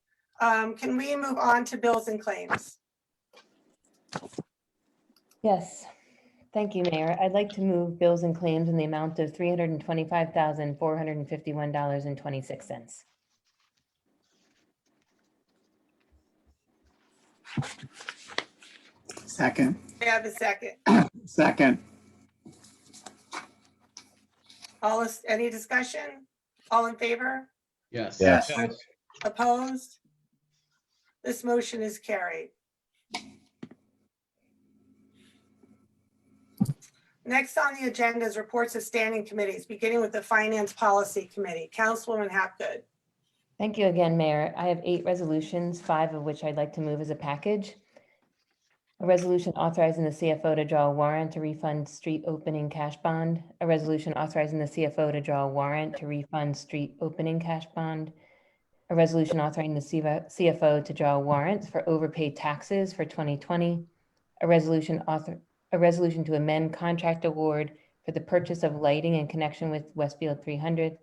can we move on to bills and claims? Yes. Thank you, Mayor. I'd like to move bills and claims in the amount of $325,451.26. Second. I have a second. Second. Any discussion? All in favor? Yes. Yes. Opposed? This motion is carried. Next on the agenda is reports of standing committees, beginning with the Finance Policy Committee. Councilwoman Hapgood. Thank you again, Mayor. I have 8 resolutions, 5 of which I'd like to move as a package. A resolution authorizing the CFO to draw a warrant to refund street opening cash bond. A resolution authorizing the CFO to draw a warrant to refund street opening cash bond. A resolution authorizing the CFO to draw warrants for overpaid taxes for 2020. A resolution to amend contract award for the purchase of lighting in connection with Westfield 300.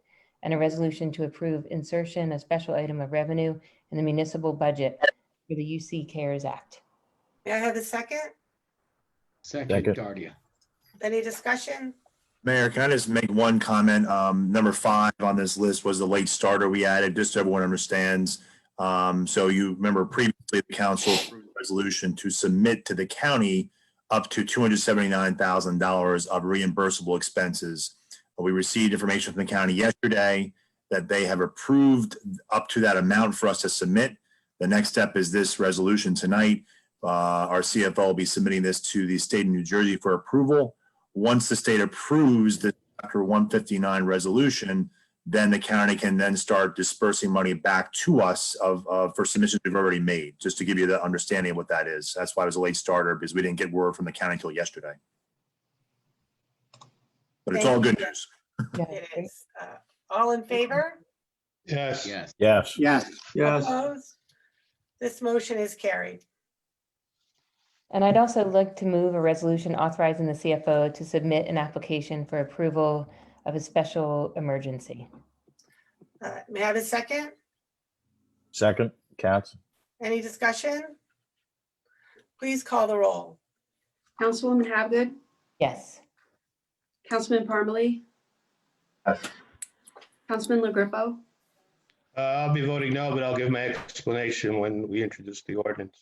And a resolution to approve insertion of special item of revenue in the municipal budget for the UC CARES Act. May I have a second? Second, Dardia. Any discussion? Mayor, can I just make one comment? Number 5 on this list was the late starter we added, just so everyone understands. So you remember previously the council approved a resolution to submit to the county up to $279,000 of reimbursable expenses. We received information from the county yesterday that they have approved up to that amount for us to submit. The next step is this resolution tonight. Our CFO will be submitting this to the state of New Jersey for approval. Once the state approves the Chapter 159 resolution, then the county can then start dispersing money back to us for submissions we've already made, just to give you the understanding of what that is. That's why it was a late starter, because we didn't get word from the county until yesterday. But it's all good news. It is. All in favor? Yes. Yes. Yes. Yes. Opposed? This motion is carried. And I'd also like to move a resolution authorizing the CFO to submit an application for approval of a special emergency. May I have a second? Second, Katz. Any discussion? Please call the roll. Councilwoman Hapgood, Yes. Councilman Parmalee, Yes. Councilman LaGrepo, I'll be voting no, but I'll give my explanation when we introduce the ordinance.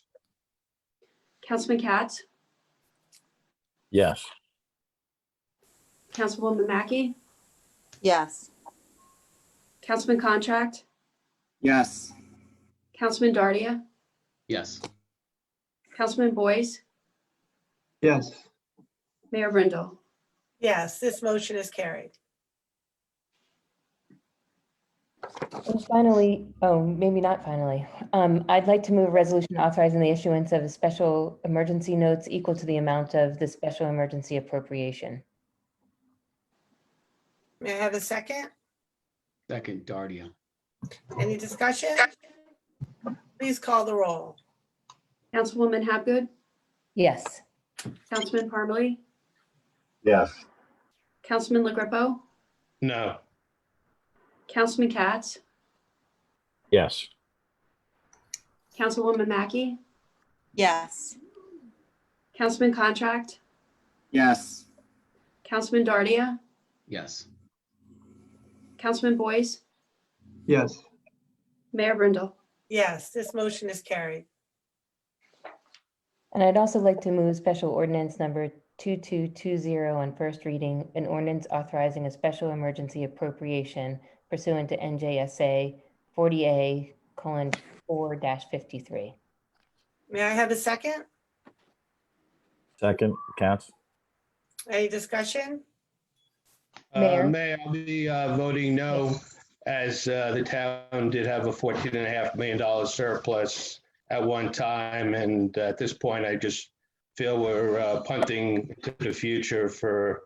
Councilman Katz, Yes. Councilwoman Mackey, Yes. Councilman Contract, Yes. Councilman Dardia, Yes. Councilman Boyce, Yes. Mayor Brindle. Yes, this motion is carried. And finally, oh, maybe not finally, I'd like to move a resolution authorizing the issuance of a special emergency notes equal to the amount of the special emergency appropriation. May I have a second? Second, Dardia. Any discussion? Please call the roll. Councilwoman Hapgood, Yes. Councilman Parmalee, Yes. Councilman LaGrepo, No. Councilman Katz, Yes. Councilwoman Mackey, Yes. Councilman Contract, Yes. Councilman Dardia, Yes. Councilman Boyce, Yes. Mayor Brindle. Yes, this motion is carried. And I'd also like to move special ordinance number 2220 on first reading, an ordinance authorizing a special emergency appropriation pursuant to NJSA 40A:4-53. May I have a second? Second, Katz. Any discussion? Mayor? Mayor, I'll be voting no, as the town did have a $14.5 million surplus at one time. And at this point, I just feel we're punting to the future for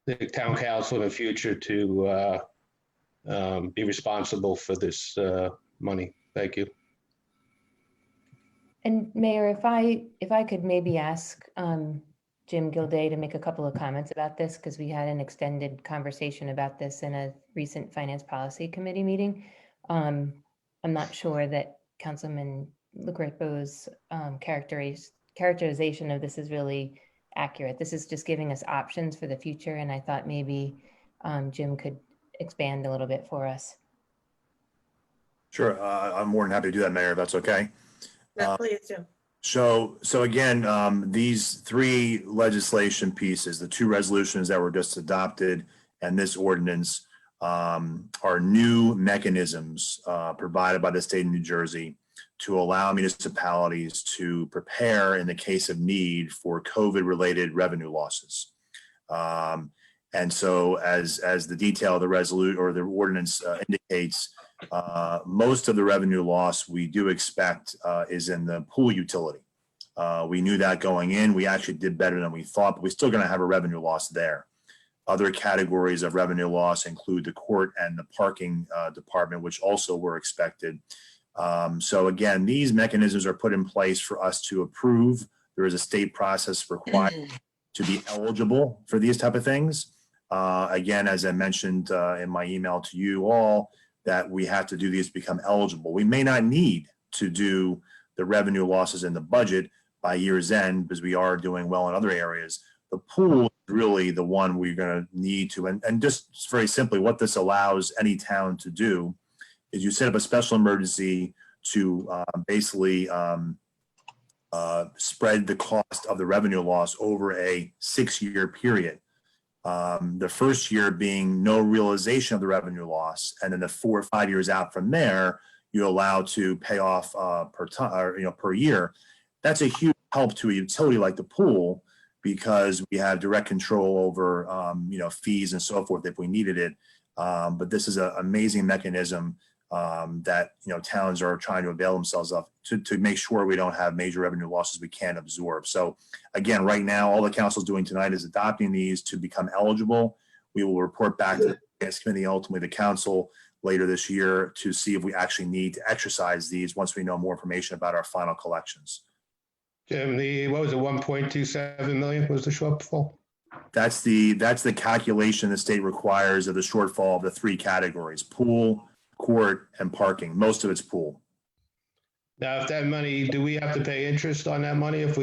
the town council in the future to be responsible for this money. Thank you. And Mayor, if I could maybe ask Jim Gilday to make a couple of comments about this, because we had an extended conversation about this in a recent Finance Policy Committee meeting. I'm not sure that Councilman LaGrepo's characterization of this is really accurate. This is just giving us options for the future, and I thought maybe Jim could expand a little bit for us. Sure, I'm more than happy to do that, Mayor, if that's okay. No, please do. So again, these 3 legislation pieces, the 2 resolutions that were just adopted and this ordinance are new mechanisms provided by the state of New Jersey to allow municipalities to prepare in the case of need for COVID-related revenue losses. And so as the detail of the resolution or the ordinance indicates, most of the revenue loss we do expect is in the pool utility. We knew that going in. We actually did better than we thought, but we're still going to have a revenue loss there. Other categories of revenue loss include the court and the parking department, which also were expected. So again, these mechanisms are put in place for us to approve. There is a state process required to be eligible for these type of things. Again, as I mentioned in my email to you all, that we have to do these to become eligible. We may not need to do the revenue losses in the budget by year's end because we are doing well in other areas. The pool is really the one we're going to need to, and just very simply what this allows any town to do is you set up a special emergency to basically spread the cost of the revenue loss over a 6-year period. The first year being no realization of the revenue loss, and then the 4 or 5 years out from there, you're allowed to pay off per year. That's a huge help to a utility like the pool because we have direct control over fees and so forth if we needed it. But this is an amazing mechanism that towns are trying to avail themselves of to make sure we don't have major revenue losses we can't absorb. So again, right now, all the council's doing tonight is adopting these to become eligible. We will report back to the finance committee, ultimately the council later this year to see if we actually need to exercise these once we know more information about our final collections. Jim, what was it, 1.27 million was the shortfall? That's the calculation the state requires of the shortfall of the 3 categories: pool, court, and parking. Most of it's pool. Now, if that money, do we have to pay interest on that money if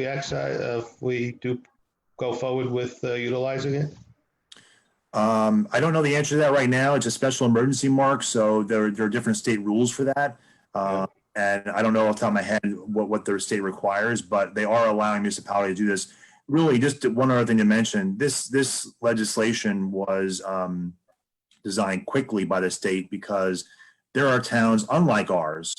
we do go forward with utilizing it? I don't know the answer to that right now. It's a special emergency, Mark, so there are different state rules for that. And I don't know off the top of my head what their state requires, but they are allowing municipalities to do this. Really, just one other thing to mention, this legislation was designed quickly by the state because there are towns, unlike ours,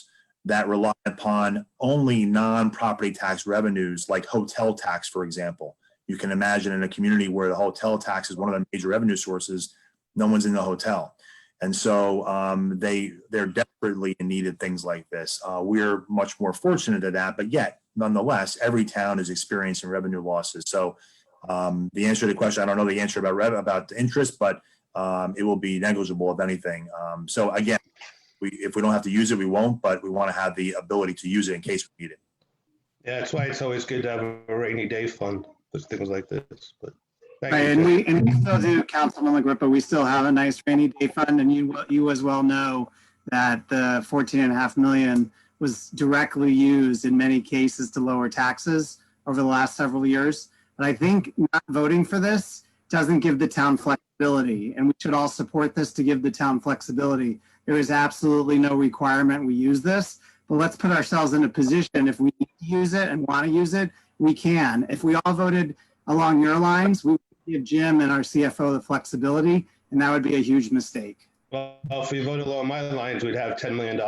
that rely upon only non-property tax revenues, like hotel tax, for example. You can imagine in a community where the hotel tax is one of the major revenue sources, no one's in the hotel. And so they're desperately in need of things like this. We're much more fortunate at that, but yet, nonetheless, every town is experiencing revenue losses. So the answer to the question, I don't know the answer about interest, but it will be negligible if anything. So again, if we don't have to use it, we won't, but we want to have the ability to use it in case we need it. Yeah, that's why it's always good to have a rainy day fund for things like this. But right, and we still do, Councilman LaGripa, we still have a nice rainy day fund, and you as well know that the 14.5 million was directly used in many cases to lower taxes over the last several years. But I think not voting for this doesn't give the town flexibility, and we should all support this to give the town flexibility. There is absolutely no requirement we use this, but let's put ourselves in a position if we need to use it and want to use it, we can. If we all voted along your lines, we would give Jim and our CFO the flexibility, and that would be a huge mistake. Well, if we voted along my lines, we'd have $10 million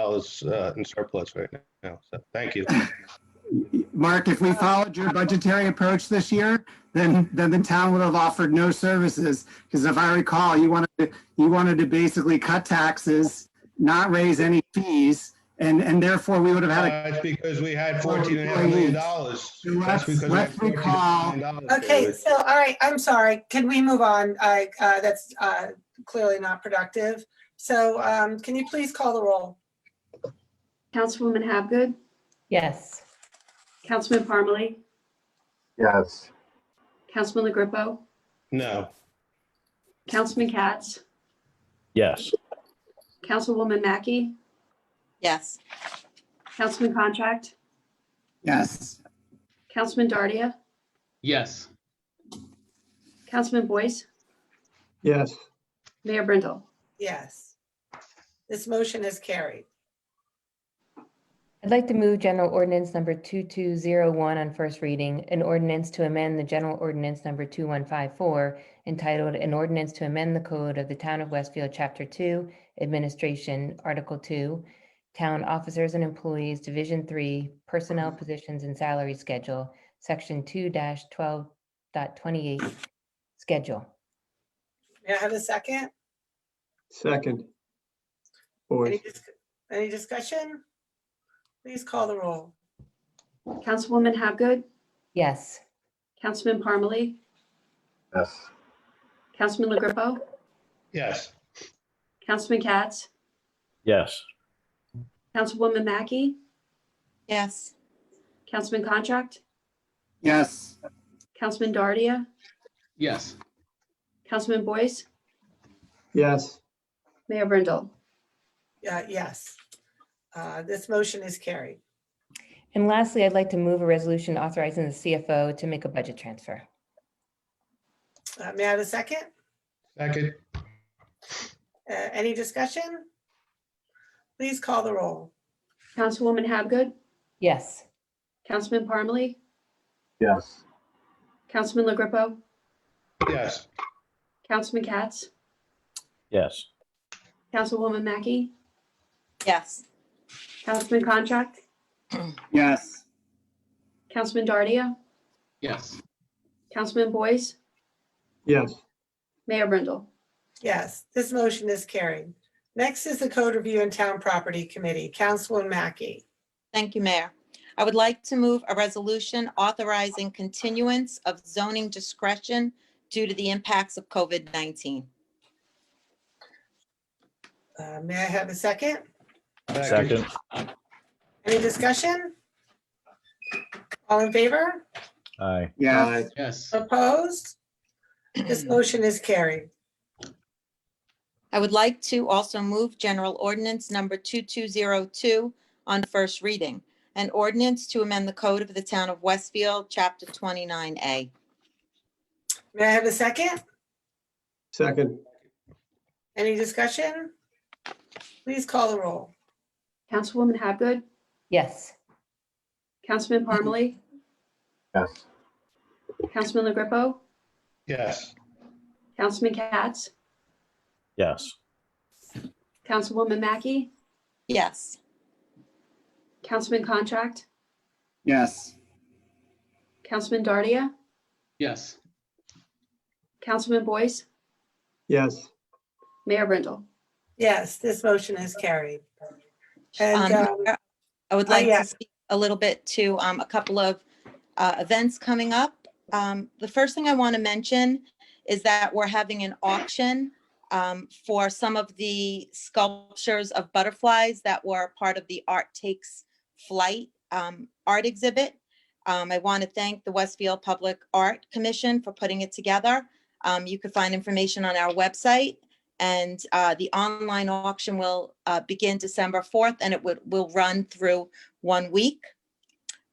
in surplus right now. So thank you. Mark, if we followed your budgetary approach this year, then the town would have offered no services. Because if I recall, you wanted to basically cut taxes, not raise any fees, and therefore we would have had. That's because we had $14.5 million. Let's recall. Okay, so all right, I'm sorry. Can we move on? That's clearly not productive. So can you please call the roll? Councilwoman Habgood, Yes. Councilman Parmalee, Yes. Councilman LaGripo, No. Councilman Katz, Yes. Councilwoman Mackey, Yes. Councilman Contract, Yes. Councilman Dardia, Yes. Councilman Boyce, Yes. Mayor Brindle. Yes. This motion is carried. I'd like to move general ordinance number 2201 on first reading, an ordinance to amend the general ordinance number 2154 entitled an ordinance to amend the code of the town of Westfield, chapter 2, administration, article 2, town officers and employees, division 3, personnel positions and salary schedule, section 2-12.28, schedule. May I have a second? Second. Any, Boys. any discussion? Please call the roll. Councilwoman Hapgood, Yes. Councilman Parmalee, Yes. Councilman LaGrepo, Yes. Councilman Katz, Yes. Councilwoman Mackey, Yes. Councilman Contract, Yes. Councilman Dardia, Yes. Councilman Boyce, Yes. Mayor Brindle. Yes. This motion is carried. And lastly, I'd like to move a resolution authorizing the CFO to make a budget transfer. May I have a second? Second. Any discussion? Please call the roll. Councilwoman Hapgood, Yes. Councilman Parmalee, Yes. Councilman LaGrepo, Yes. Councilman Katz, Yes. Councilwoman Mackey, Yes. Councilman Contract, Yes. Councilman Dardia, Yes. Councilman Boyce, Yes. Mayor Brindle. Yes, this motion is carried. Next is the Code Review and Town Property Committee. Councilwoman Mackey. Thank you, Mayor. I would like to move a resolution authorizing continuance of zoning discretion due to the impacts of COVID-19. May I have a second? Second. Any discussion? All in favor? Aye. Yes. Yes. Opposed? This motion is carried. I would like to also move General Ordinance Number 2202 on first reading, an ordinance to amend the Code of the Town of Westfield, Chapter 29A. May I have a second? Second. Any discussion? Please call the roll. Councilwoman Hapgood, Yes. Councilman Parmalee, Yes. Councilman LaGrepo, Yes. Councilman Katz, Yes. Councilwoman Mackey, Yes. Councilman Contract, Yes. Councilman Dardia, Yes. Councilman Boyce, Yes. Mayor Brindle. Yes, this motion is carried. And Mayor, I would like yeah. to speak a little bit to a couple of events coming up. The first thing I want to mention is that we're having an auction for some of the sculptures of butterflies that were part of the Art Takes Flight art exhibit. I want to thank the Westfield Public Art Commission for putting it together. You can find information on our website, and the online auction will begin December 4th, and it will run through 1 week.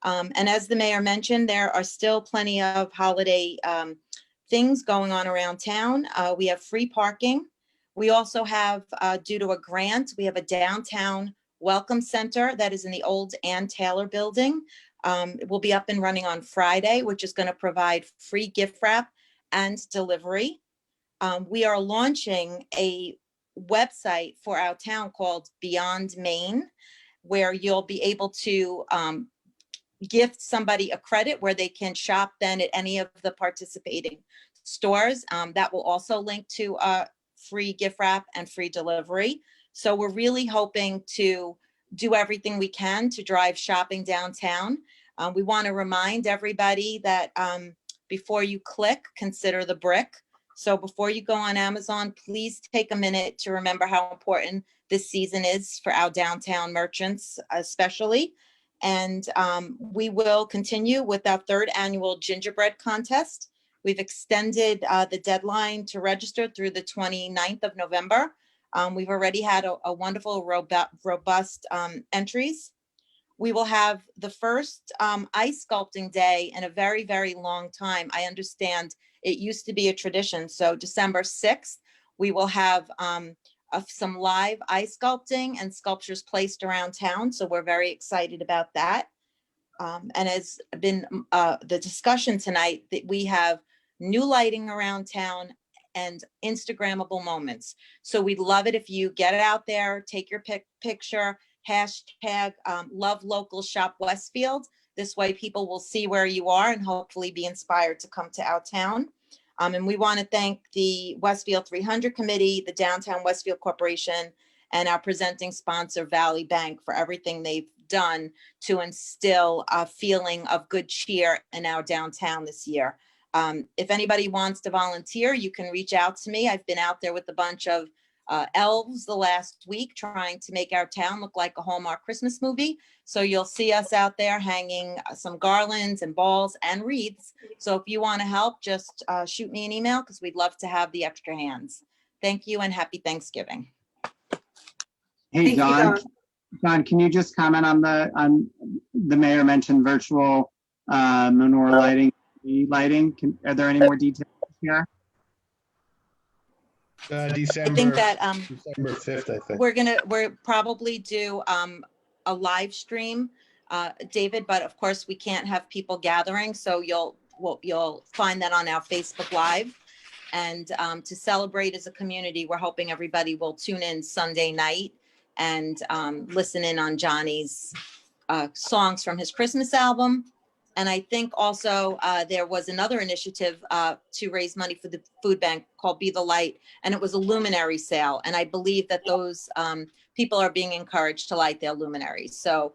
And as the mayor mentioned, there are still plenty of holiday things going on around town. We have free parking. We also have, due to a grant, we have a downtown welcome center that is in the old Ann Taylor building. It will be up and running on Friday, which is going to provide free gift wrap and delivery. We are launching a website for our town called Beyond Maine, where you'll be able to gift somebody a credit where they can shop then at any of the participating stores. That will also link to free gift wrap and free delivery. So we're really hoping to do everything we can to drive shopping downtown. We want to remind everybody that before you click, consider the brick. So before you go on Amazon, please take a minute to remember how important this season is for our downtown merchants, especially. And we will continue with our third annual gingerbread contest. We've extended the deadline to register through the 29th of November. We've already had a wonderful, robust entries. We will have the first ice sculpting day in a very, very long time. I understand it used to be a tradition. So December 6th, we will have some live ice sculpting and sculptures placed around town. So we're very excited about that. And as been the discussion tonight, that we have new lighting around town and Instagrammable moments. So we'd love it if you get out there, take your picture, hashtag love local shop Westfield. This way people will see where you are and hopefully be inspired to come to our town. And we want to thank the Westfield 300 Committee, the Downtown Westfield Corporation, and our presenting sponsor, Valley Bank, for everything they've done to instill a feeling of good cheer in our downtown this year. If anybody wants to volunteer, you can reach out to me. I've been out there with a bunch of elves the last week trying to make our town look like a Hallmark Christmas movie. So you'll see us out there hanging some garlands and balls and wreaths. So if you want to help, just shoot me an email because we'd love to have the extra hands. Thank you and happy Thanksgiving. Hey, John. John, can you just comment on the mayor mentioned virtual menorah lighting? Are there any more details here? December. I think that December 5th, I think. we're probably do a live stream, David, but of course we can't have people gathering, so you'll find that on our Facebook Live. And to celebrate as a community, we're hoping everybody will tune in Sunday night and listen in on Johnny's songs from his Christmas album. And I think also there was another initiative to raise money for the food bank called Be the Light, and it was a luminary sale. And I believe that those people are being encouraged to light their luminaries. So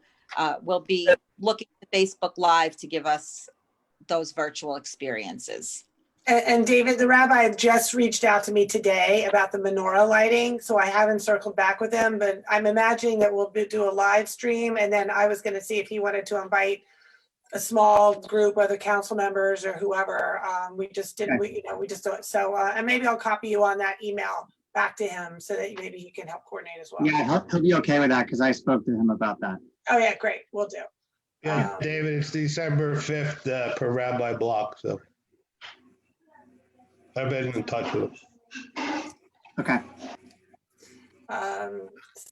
we'll be looking at Facebook Live to give us those virtual experiences. And David, the rabbi just reached out to me today about the menorah lighting, so I haven't circled back with him, but I'm imagining that we'll do a live stream, and then I was going to see if he wanted to invite a small group, whether council members or whoever. We just didn't, we just don't. So, and maybe I'll copy you on that email back to him so that maybe he can help coordinate as well. Yeah, he'll be okay with that because I spoke to him about that. Oh yeah, great, we'll do. Yeah, David, it's December 5th per Rabbi Block, so I've been in touch with him. Okay.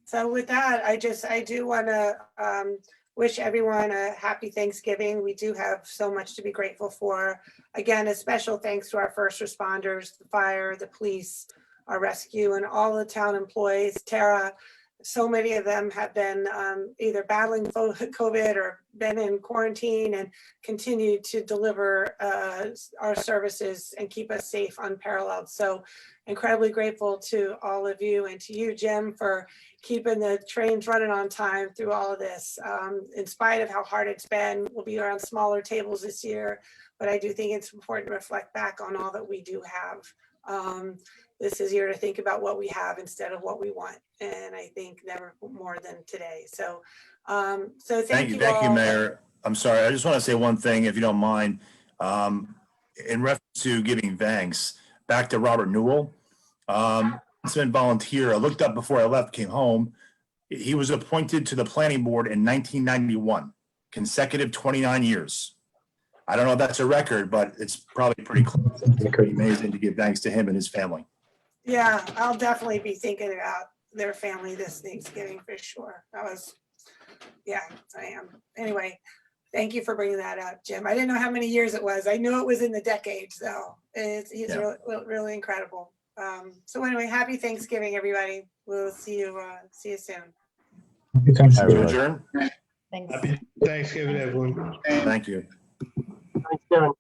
So with that, I do want to wish everyone a happy Thanksgiving. We do have so much to be grateful for. Again, a special thanks to our first responders, the fire, the police, our rescue, and all the town employees. Tara, so many of them have been either battling COVID or been in quarantine and continue to deliver our services and keep us safe, unparalleled. So incredibly grateful to all of you, and to you, Jim, for keeping the trains running on time through all of this. In spite of how hard it's been, we'll be around smaller tables this year, but I do think it's important to reflect back on all that we do have. This is year to think about what we have instead of what we want, and I think never more than today. So, thank you all. Thank you, Mayor. I'm sorry. I just want to say one thing, if you don't mind. In reference to giving thanks, back to Robert Newell. He's been volunteer. I looked up before I left, came home. He was appointed to the planning board in 1991, consecutive 29 years. I don't know if that's a record, but it's probably pretty close. It's pretty amazing to give thanks to him and his family. Yeah, I'll definitely be thinking about their family this Thanksgiving for sure. Yeah, I am. Anyway, thank you for bringing that up, Jim. I didn't know how many years it was. I knew it was in the decades, though. He's really incredible. So anyway, happy Thanksgiving, everybody. We'll see you soon. Happy Thanksgiving. Adjourn. Thanks. Happy Thanksgiving, everyone. Thank you. Thanksgiving.